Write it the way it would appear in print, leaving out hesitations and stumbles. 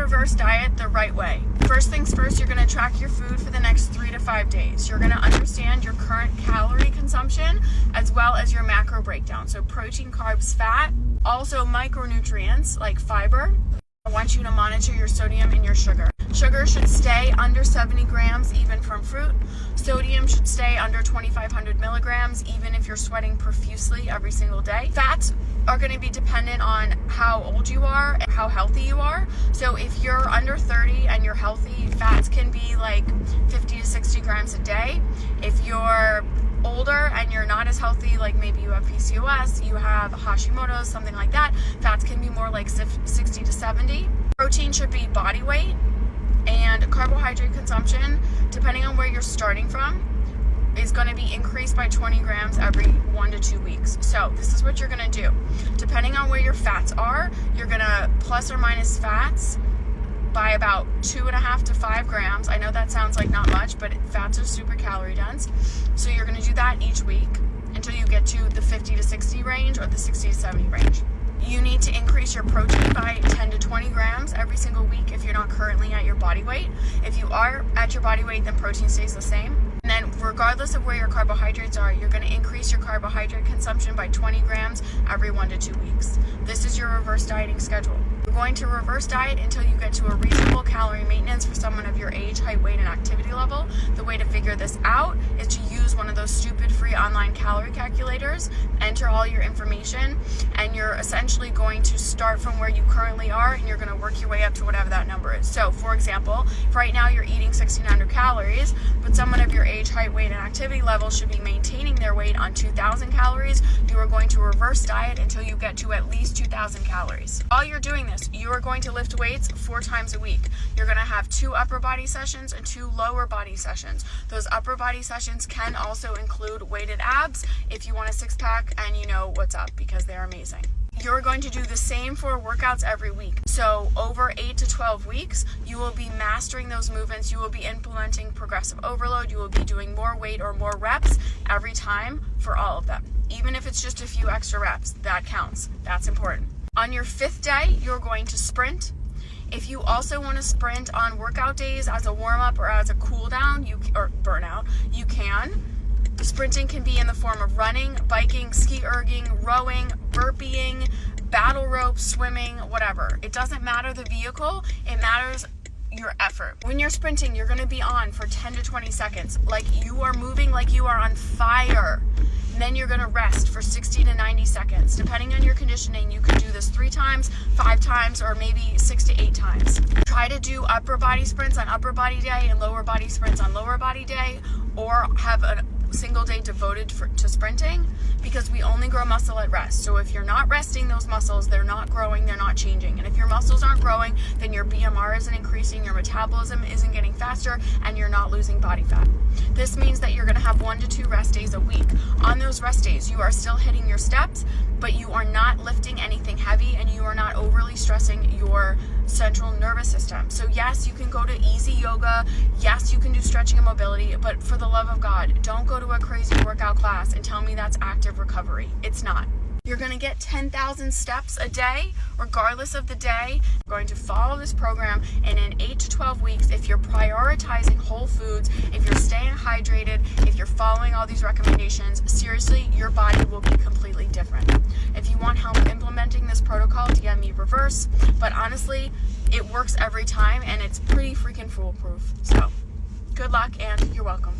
reverse diet the right way. First things first, you're going to track your food for the next 3 to 5 days. You're going to understand your current calorie consumption as well as your macro breakdown. So protein, carbs, fat, also micronutrients like fiber. I want you to monitor your sodium and your sugar. Sugar should stay under 70 grams even from fruit. Sodium should stay under 2,500 milligrams even if you're sweating profusely every single day. Fats are going to be dependent on how old you are and how healthy you are. So if you're under 30 and you're healthy, fats can be like 50 to 60 grams a day. If you're older and you're not as healthy, like maybe you have PCOS, you have Hashimoto's, something like that, fats can be more like 60 to 70. Protein should be body weight, and carbohydrate consumption, depending on where you're starting from, is going to be increased by 20 grams every 1 to 2 weeks. So this is what you're going to do. Depending on where your fats are, you're going to plus or minus fats by about 2.5 to 5 grams. I know that sounds like not much, but fats are super calorie dense. So you're going to do that each week until you get to the 50 to 60 range or the 60 to 70 range. You need to increase your protein by 10 to 20 grams every single week if you're not currently at your body weight. If you are at your body weight, then protein stays the same. And then regardless of where your carbohydrates are, you're going to increase your carbohydrate consumption by 20 grams every 1 to 2 weeks. This is your reverse dieting schedule. You're going to reverse diet until you get to a reasonable calorie maintenance for someone of your age, height, weight, and activity level. The way to figure this out is to use one of those stupid free online calorie calculators, enter all your information, and you're essentially going to start from where you currently are and you're going to work your way up to whatever that number is. So for example, if right now you're eating 1,600 calories, but someone of your age, height, weight, and activity level should be maintaining their weight on 2,000 calories, you are going to reverse diet until you get to at least 2,000 calories. While you're doing this, you are going to lift weights 4 times a week. You're going to have 2 upper body sessions and 2 lower body sessions. Those upper body sessions can also include weighted abs if you want a 6-pack and you know what's up, because they're amazing. You're going to do the same 4 workouts every week. So over 8 to 12 weeks, you will be mastering those movements. You will be implementing progressive overload. You will be doing more weight or more reps every time for all of them. Even if it's just a few extra reps, that counts. That's important. On your 5th day, you're going to sprint. If you also want to sprint on workout days as a warm-up or as a cool-down, or burnout, you can. Sprinting can be in the form of running, biking, ski erging, rowing, burpeeing, battle rope, swimming, whatever. It doesn't matter the vehicle, it matters your effort. When you're sprinting, you're going to be on for 10 to 20 seconds, like you are moving like you are on fire. And then you're going to rest for 60 to 90 seconds. Depending on your conditioning, you can do this 3 times, 5 times, or maybe 6 to 8 times. Try to do upper body sprints on upper body day and lower body sprints on lower body day, or have a single day devoted to sprinting, because we only grow muscle at rest. So if you're not resting those muscles, they're not growing, they're not changing. And if your muscles aren't growing, then your BMR isn't increasing, your metabolism isn't getting faster, and you're not losing body fat. This means that you're going to have 1 to 2 rest days a week. On those rest days, you are still hitting your steps, but you are not lifting anything heavy and you are not overly stressing your central nervous system. So yes, you can go to easy yoga. Yes, you can do stretching and mobility, but for the love of God, don't go to a crazy workout class and tell me that's active recovery. It's not. You're going to get 10,000 steps a day, regardless of the day. You're going to follow this program, and in 8 to 12 weeks, if you're prioritizing whole foods, if you're staying hydrated, if you're following all these recommendations, seriously, your body will be completely different. If you want help implementing this protocol, DM me Reverse. But honestly, it works every time, and it's pretty freaking foolproof. So, good luck, and you're welcome.